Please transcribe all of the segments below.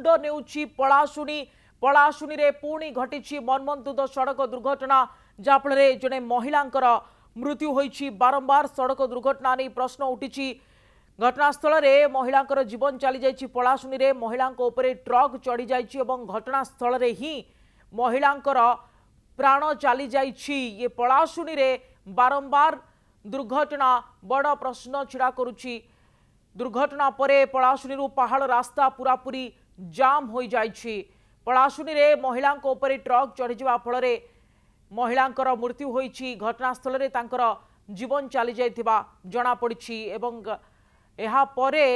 मुंड नेउछि पलाशुनी पलाशुनी रे पुणी घटी मर्मन्तुद सड़क दुर्घटना जाफल जड़े महिलांकर मृत्यु होइछि। बारंबार सड़क दुर्घटना नहीं प्रश्न उठी। घटनास्थल रे महिलांकर जीवन चली जाइछि। पलाशुनी रे महिलांको उपरे ट्रक चढ़ी जाइछि एवं घटनास्थल रे ही महिलांकर प्राण चली जाइछि। ये पलाशुनी रे बारंबार दुर्घटना बड़ प्रश्न छिड़ा करुछि। दुर्घटना परे पलाशुनी पहाड़ रास्ता पूरापूरी जाम हो जाइछि। पलाशुनी रे महिलांको उपरे ट्रक चढ़ी जावा फल महिलांकर मृत्यु होइछि। घटनास्थल रे तांकर जीवन चली जाइथिबा जणा पड़िछि एवं एहा परे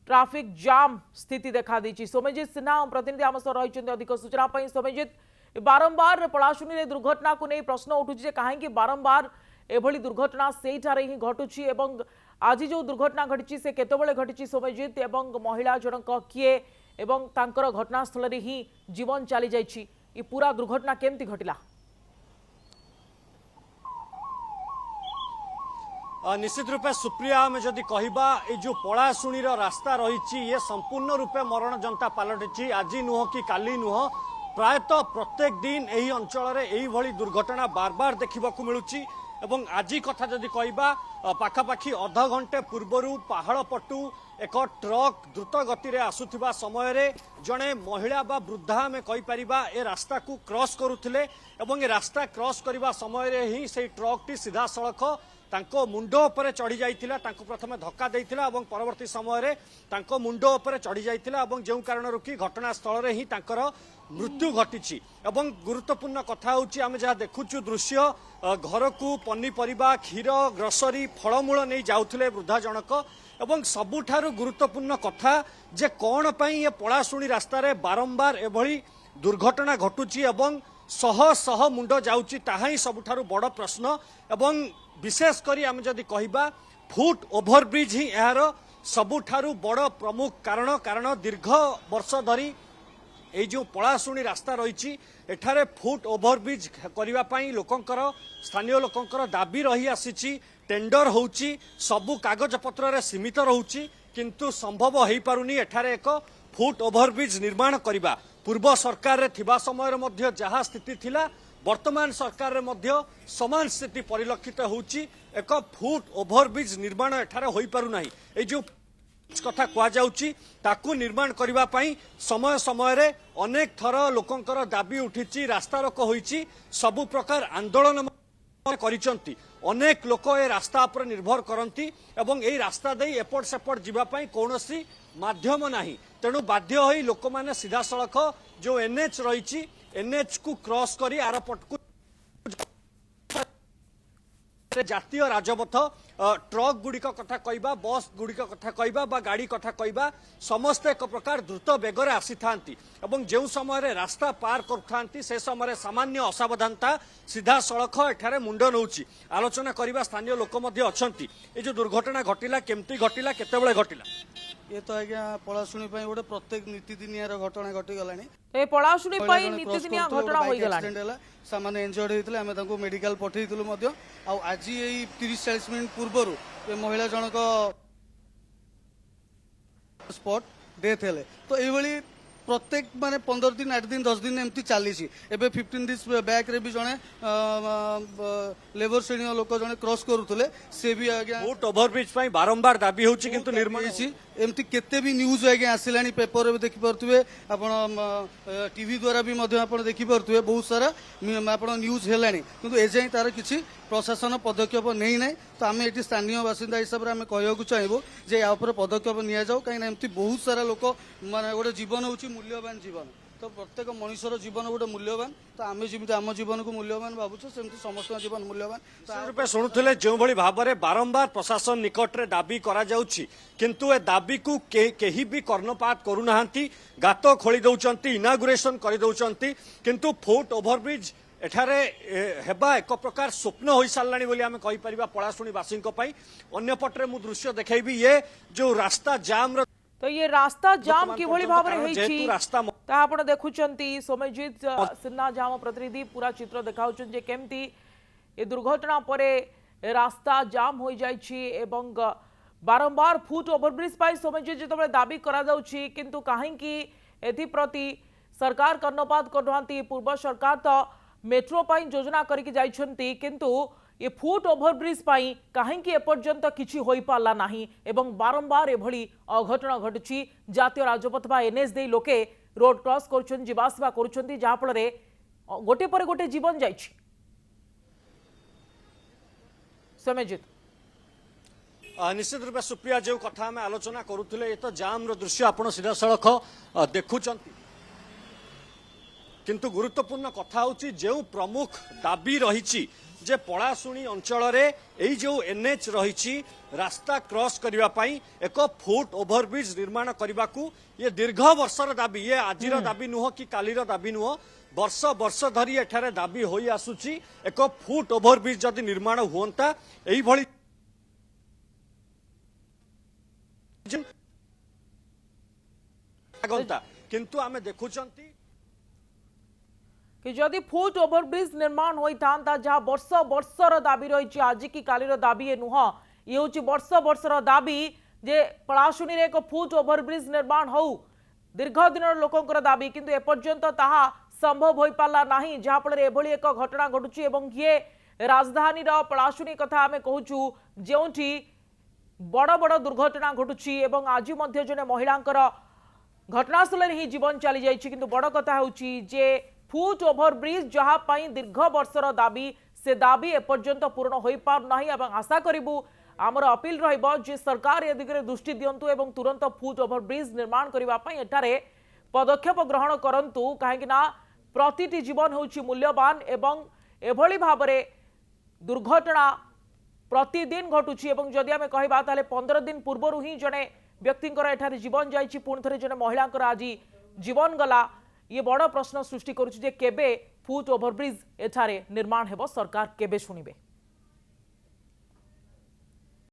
ट्रैफिक जाम स्थिति देखा दी। सोमजित सिन्हा प्रतिनिधि आम सह रही अधिक सूचना। सोमजित, बारंबार पलाशुनी रे दुर्घटना को नहीं प्रश्न उठुछि कहीं बारंबार एभली दुर्घटना से ही घटुछि एवं आज जो दुर्घटना घटी से केतबेले घटी सोमजित एवं महिला जनक किए एवं तांकर घटनास्थल रे ही जीवन चली जाइछि। ये पूरा दुर्घटना केमती घटिला? निश्चित रूपे सुप्रिया आम जदि कहबा जो पलाशुनी रास्ता रही ये संपूर्ण रूपे मरण जनता पलटि। आज नुह कि काली नुह, प्रायतः प्रत्येक दिन यही अंचल यही दुर्घटना बार बार देखा मिलूँ। एवं आज कथा जदि कहबा पाखापाखि अध घंटे पूर्वर पहाड़ पटू एक ट्रक द्रुत गति रे आसुथिबा समय रे जड़े महिला बा वृद्धा आम कहीपर ए रास्ता को क्रॉस करुथिले एवं ए रास्ता क्रॉस करने समय रे ही से ट्रक टी सीधा सड़क तांको मुंड उपरे चढ़ी जाइथिला। तांको प्रथमे धक्का देइथिला एवं परवर्ती समय रे तांको मुंड उपरे चढ़ी जाइथिला एवं जेउ कारणरू कि घटनास्थल रे ही तांकर मृत्यु घटी। एवं गुरुत्वपूर्ण कथा होची आमे जहा देखुछु दृश्य घर को पनीपरिबा क्षीर ग्रोसरी फलमूल नहीं जाउथिले वृद्धा जनक। एवं सबुठारु गुरुत्वपूर्ण कथा जे कौन पई ये पलाशुनी रास्ता रे बारंबार एभली दुर्घटना घटुची एवं शह शह मुंड जाउची ताहा ही सबुठारु बड़ प्रश्न। एवं विशेष करी आमे जदि कहबा फुट ओभरब्रिज ही यार सबुठारु बड़ प्रमुख कारण दीर्घ वर्ष धरी ये जो पलाशुनी रास्ता रही एठारे फुट ओभरब्रिज करने लोकंकर स्थानीय लोकंकर दाबी रही आसी। टेंडर होउची सबु कागज पत्र रे सीमित रहउची किंतु संभव हो पारुनी एठारे एक फुट ओभरब्रिज निर्माण करबा। पूर्व सरकार रे थिबा समय रे मध्य जहा स्थिति थिला वर्तमान सरकार रे मध्य समान स्थिति परिलक्षित होउची। एक फुट ओभरब्रिज निर्माण एठारे होई पारु नाही। ए जो कथा कह जाउची ताकू निर्माण करबा पई समय समय रे अनेक थर लोकंकर दाबी उठिची, रास्ता रोको होईची, सबु प्रकार आंदोलन करिसंती। अनेक लोक ए रास्ता पर निर्भर करती एवं ए रास्ता दे एपट सेपट जीवाई कौनसी माध्यम नाही। तेणु बाध्य होई लोक माने सीधा सड़क जो एनएच रही एनएच को क्रॉस करी आरपट को जातीय राजपथ ट्रक गुड़िक कथा कहबा बस गुड़िक कथा कहबा बा गाड़ी कथा कहबा समस्त एक प्रकार द्रुत बेगर आसी थांती एवं जो समय रे रास्ता पार करुथांती से समय सामान्य असावधानता सीधा सड़क एठारे मुंड नौची। आलोचना करबा स्थानीय लोक मध्य अछंती। ए जो दुर्घटना घटिला केमती घटिला केतेबेले घटिला? ये तो आज्ञा पलाशुनी गोटे प्रत्येक नीतिदिनिया घटना घटी गलानी। ए पलाशुनी नीतिदिनिया घटना होई गलानी। सामान्य इंजर्ड होइतले आमे तांको मेडिकल पठेइतलु मध्य आ आज एई 30-40 मिनिट पूर्वरु ए महिला जनक स्पॉट डेथ हेले। तो एई भली प्रत्येक माने 15 दिन 8 दिन 10 दिन एमती चली। एबे 15 दिस बैक रे भी जने लेबर श्रेणी लोक जने क्रॉस करूथले से भी आज्ञा फुट ओभरब्रिज पई बारंबार दाबी होची किंतु निर्माण एमती केते भी न्यूज आज्ञा आसिलानी पेपर रे देखि परथुवे आपण टीवी द्वारा भी मध्य आपण देखि परथुवे बहुत सारा आपण न्यूज हेलानी किंतु एजाई तार किछि प्रशासन पदक्षेप नहीं ना। तो आम ये स्थानीय बासिंदा हिसाब से आम कहूँ चाहबू जे या पदक्षेप नि जाऊ कहीं एमती बहुत सारा लोक माने गोटे जीवन हूँ मूल्यवान जीवन। तो प्रत्येक मनुष्यर जीवन गोटे मूल्यवान। तो आम जमी आम जीवन को मूल्यवान भावुँ सेमती समस्त जीवन मूल्यवान। रूपे शुणुले जो भाव में बारंबार प्रशासन निकट में दाबी किंतु ए दाबी को केही भी कर्णपात करूना गात खोली दौरान इनागुरेसन कर दौरान किंतु फुट ओभरब्रिज एठारे हेबा एक प्रकार स्वप्न हो साराणी बोली आम कहीपर पलाशुनी वासी अन्य पटरे मु दृश्य देखी ये जो रास्ता जाम तो ये रास्ता जाम किभली भाव में रास्ता आपण देखुचंती। सोमजित सिन्हा जाम प्रतिनिधि पूरा चित्र देखाउछन जे केमती ए दुर्घटना परे रास्ता जाम हो जाइछि एवं बारंबार फुट ओभरब्रिज पाई सौम्यजी जो दाबी करा जाउछि किंतु काहेकि एथिप्रति सरकार कर्णपात करनांती। पूर्व सरकार तो मेट्रो पाई योजना करके जाइछंती किंतु ये फुट ओभरब्रिज पाई काहेकि एपर्यंत किछि होई पाला नाही एवं बारंबार एभली अघटन घटुछि। जातीय राजपथ बा एनएच दे लोके रोड क्रॉस करुछन जीवासवा करुछंती जहा फल रे गोटे पर गोटे जीवन जाइछि। समेजित निश्चित रूपे सुप्रिया जो कथा आम आलोचना करुले ये तो जाम दृश्य आपण सीधा सड़क देखुं किंतु गुरुत्वपूर्ण कथा होची जो प्रमुख दाबी रही जे पलाशुणी अंचल रे जो एनएच रही रास्ता क्रॉस करने एक फुट ओभरब्रिज निर्माण करने को ये दीर्घ वर्षर दाबी ये आजिर दाबी नुह कि कालीर दाबी नुह वर्ष वर्ष धरी एठारे दाबी होई आसुची एक फुट ओभरब्रिज जदि निर्माण हुंता एई भली किंतु आमे देखुचंती कि जदि फुट ओभरब्रिज निर्माण होता जहाँ वर्ष वर्षर दाबी रही आज की कालीर दाबी नुह ये हूँ वर्ष वर्षर दाबी जे पलाशुनी रे एक फुट ओभरब्रिज निर्माण हो दीर्घ दिन लोकंकर दाबी किंतु एपर्यंत ताहा संभव हो पाला नहीं जहाँ फल एभली एक घटना घटुची एवं ये राजधानी पलाशुनी कथा आमे कहूचु जोठी बड़ बड़ दुर्घटना घटुची एवं आज मध्य जने महिलांकर घटनास्थल ही जीवन चली जाइछि किंतु बड़ कथा होची जे फुट ओभरब्रिज जहाँ पाई दीर्घ वर्षर दाबी से दाबी एपर्यंत पूर्ण हो पार नहीं एवं आशा करिबु आमर अपील रहिबो जे सरकार ए दिगरे दृष्टि दियंतु एवं तुरंत फुट ओभरब्रिज निर्माण करिबा पई एटारे पदक्षेप ग्रहण करंतु काहेकि ना प्रतिटी जीवन होची मूल्यवान एवं एभली भाबरे दुर्घटना प्रतिदिन घटुची एवं जदि आमे कहबा ताले 15 दिन पूर्वरु ही जने व्यक्तिंकर एठारे जीवन जाइछि पुणी थरे जने महिलांकर आज जीवन गला ये बड़ प्रश्न सृष्टि करुछि जे केबे फुट ओभरब्रिज एठारे निर्माण हेबो सरकार केबे शुनिबे।